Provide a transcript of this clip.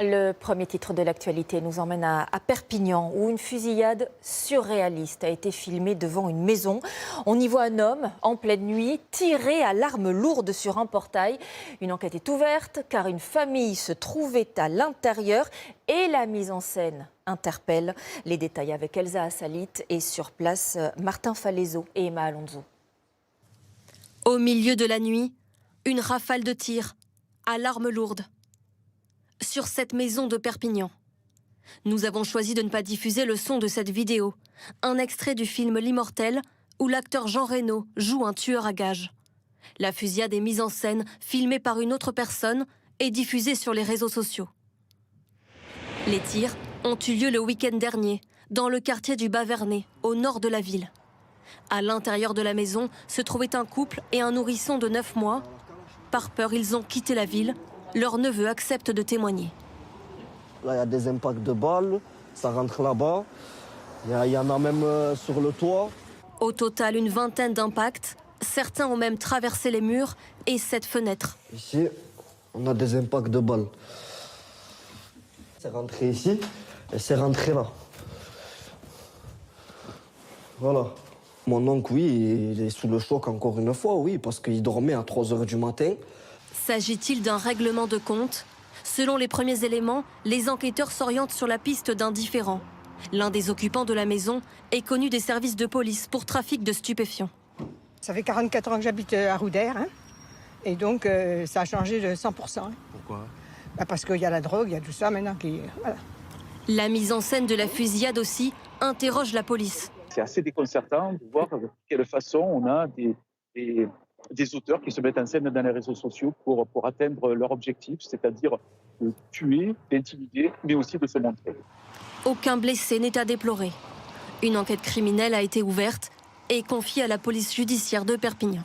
Le premier titre de l'actualité nous emmène à Perpignan, où une fusillade surréaliste a été filmée devant une maison. On y voit un homme, en pleine nuit, tirer à l'arme lourde sur un portail. Une enquête est ouverte, car une famille se trouvait à l'intérieur et la mise en scène interpelle. Les détails avec Elsa Assalit et sur place, Martin Falaiseau et Emma Alonso. Au milieu de la nuit, une rafale de tirs à l'arme lourde sur cette maison de Perpignan. Nous avons choisi de ne pas diffuser le son de cette vidéo, un extrait du film L'Immortel où l'acteur Jean Reno joue un tueur à gages. La fusillade est mise en scène, filmée par une autre personne et diffusée sur les réseaux sociaux. Les tirs ont eu lieu le week-end dernier, dans le quartier du Bas-Vernet, au nord de la ville. À l'intérieur de la maison se trouvait un couple et un nourrisson de 9 mois. Par peur, ils ont quitté la ville. Leur neveu accepte de témoigner. Là, il y a des impacts de balles, ça rentre là-bas. Il y en a même sur le toit. Au total, une vingtaine d'impacts. Certains ont même traversé les murs et cette fenêtre. Ici, on a des impacts de balles. C'est rentré ici et c'est rentré là. Voilà. Mon oncle, oui, il est sous le choc encore une fois, oui, parce qu'il dormait à 3 h du matin. S'agit-il d'un règlement de compte? Selon les premiers éléments, les enquêteurs s'orientent sur la piste d'un différend. L'un des occupants de la maison est connu des services de police pour trafic de stupéfiants. Ça fait 44 ans que j'habite à Roudère, hein, et donc ça a changé de 100%. Pourquoi? Parce qu'il y a la drogue, il y a tout ça maintenant qui... Voilà. La mise en scène de la fusillade aussi interroge la police. C'est assez déconcertant de voir de quelle façon on a des auteurs qui se mettent en scène dans les réseaux sociaux pour atteindre leur objectif, c'est-à-dire de tuer, d'intimider, mais aussi de se montrer. Aucun blessé n'est à déplorer. Une enquête criminelle a été ouverte et confiée à la police judiciaire de Perpignan.